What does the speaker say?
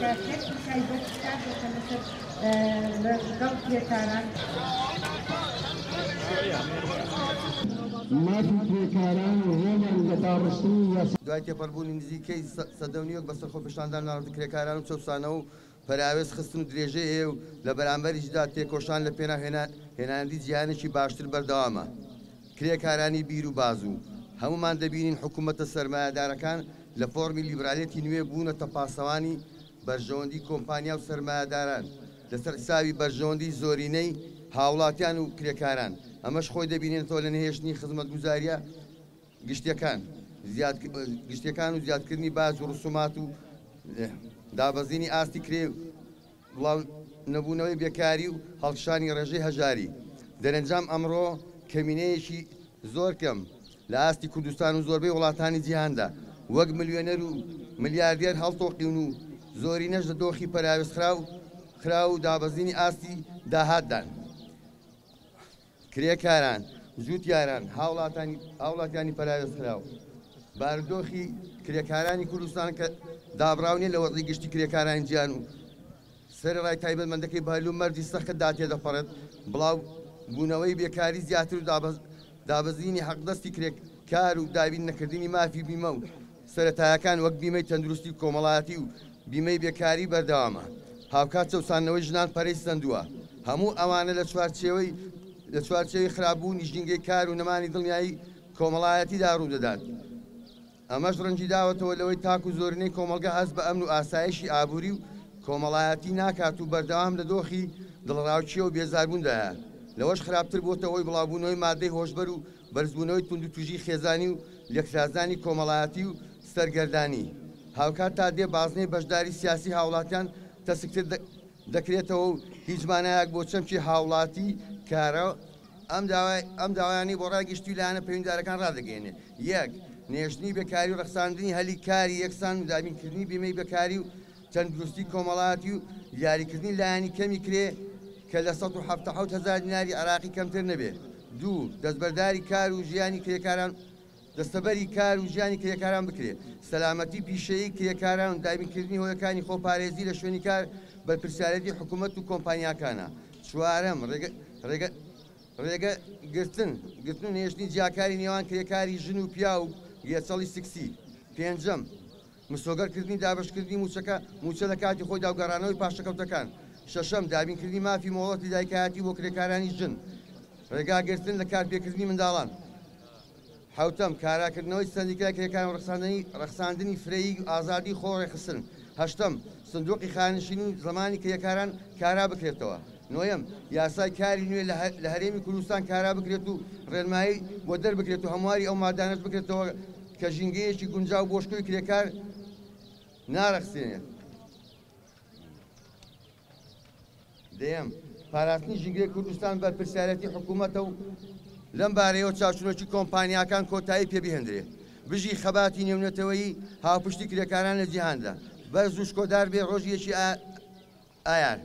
کارتێکی تایبەت کار دەکەن لەگەڵ کرێکاران. مافی کرێکاران ڕێمان لە داڕشتنی یاسا دوای تێپەڕبوونی نزیکەی سەدەونیۆک بەسەرخۆ پیشاندان ناڕەتی کرێکاران و چەسانەوە و پەراوێز خستن و درێژەی هەیە و لە بەرامبەریشدا تێکۆشان لە پێنا هێناندی جیهانێکی باشتر بەردەوامە. کرێکارانی بیر و باز و هەمومان دەبینین حکوومەتە سەرمایەدارەکان لە فۆرمی لیبرالیەتی نوێ بوونەتە پاسەوانی بەرژەوەندی کۆمپانیا و سەرمایەداران لەسەر حسابی بەرژەوەندی زۆرینەی هاوڵاتیان و کرێکاران. ئەمەش خۆی دەبینێتەوە لە نهێشتنی خزمەتگوزاریە گشتیەکان و زیادکردنی باج و ڕسومات و دابەزینی ئاستی کرێ بڵاو نەبوونەوەی بێکاری و هەڵکشانی ڕێژەی هەژاری. دەرەنجام ئەمڕۆ کەمینەیەکی زۆر کەم لە ئاستی کوردستان و زۆربەی وڵاتانی جیهاندا وەک ملیۆنەر و ملیاردێر هەڵتۆقین و زۆرینەش لە دۆخی پەراوێزخرا و دابەزینی ئاستی داهاتدان. کرێکاران، جووتیاران، هاوڵاتیانی پەراوێزخراو بارودۆخی کرێکارانی کوردستان کە دابراونی لە وەزی گشتی کرێکارانی جیان و سەرڕای تایبەتمەندەکەی بەهەلوو مەردی سەخت داتێدەپەڕێت بڵاو بوونەوەی بێکاری زیاتر و دابەزینی حەقدەستی کرێکار و دابین نەکردنی مافی بیمە و سەرەتایەکان وەک بیمەی تەندروستی و کۆمەڵایەتی و بیمەی بێکاری بەردەوامە. هاوکات چەسانەوەی ژنان پەرەی سندووە. هەموو ئەوانە لە چوارچێوەی خراپبوونی ژینگەی کار و نەمانی دڵنیایی کۆمەڵایەتیدا ڕوو دەدات. ئەمەش ڕەنجی داوەتەوە لەوەی تاک و زۆرینەی کۆمەلگا هەست بە ئەمن و ئاسایشی ئابووری و کۆمەڵایەتی ناکات و بەردەوام لە دۆخی دڵڕاوچیە و بێزاربووندایە. لەوەش خراپتر بۆتەوەی بڵاوبوونەوەی مادەی هۆشبەر و بەرزبوونەوەی تونند و توژی خێزانی و لێکرازانی کۆمەڵایەتی و سەرگەردانی. هاوکات تا دێ بازنەی بەشداری سیاسی هاوڵاتیان تەسکتر دەکرێتەوە و هیچ مانایەک بۆ چەمکی هاوڵاتی کارە ئەم داوایانی بۆ ڕاگەشتی لایەنە پەیوەنددارەکان ڕادەگەێنێ. یەک نێشتنی بێکاری و ڕەخساندنی هەلی کاری یەکسان و دابینکردنی بیمەی بەکاری و تەندروستی کۆمەڵایەتی و یاریکردنی لایەنی کەمی کرێ کە لە 170,000 دیناری عراقی کەمتر نەبێت. دوو دەستبەرداری کار و ژیانی کرێکاران دەستەبەری کار و ژیانی کرێکاران بکرێت. سەلامەتی پیشەیی کرێکاران و دابینکردنی هۆیەکانی خۆپارێزی لە شوێنی کار بەرپرسیارەتی حکوومەت و کۆمپانیاکانە. چوارەم ڕێگە گرتن و نێژنی جیاکاری نێوان کرێکاری ژن و پیا و یەچەڵی سکسی. پێنجەم مسۆگەرکردنی دابشکردنی موچە لە کاتی خۆی داوگەڕانەوەی پاشەکەوتەکان. شەشەم دابینکردنی مافی مۆڵەتی دایکایەتی بۆ کرێکارانی ژن. ڕێگاگرتن لە کارپێکردنی منداڵان. حوتەم کاراکردنەوەی سەندیکای کرێکاران ڕەخساندنی فرەیی ئازادی خۆڕێخستن. هەشتەم سندوقی خانشینی زمانی کرێکاران کارا بکرێتەوە. نۆیەم یاسای کاری نوێ لە هەرێمی کوردستان کارا بکرێت و ڕێنمایی بۆ دەربکرێت و هەمواری ئەو مادانەش بکرێتەوە کە ژینگەیەکی گونجاو بۆشکۆی کرێکار ناڕەخسێنێت. دەیەم پاراستنی ژینگەی کوردستان بەرپرسیارەتی حکوومەتە و لەم بارەیەوە چاوچنۆکی کۆمپانیاکان کۆتایی پێبهێندرێت. بژی خەباتی نێونەتەوەیی هاوپشتی کرێکاران لە جیهاندا بەرز و شکۆدار بێ ڕۆژیەکی ئایار.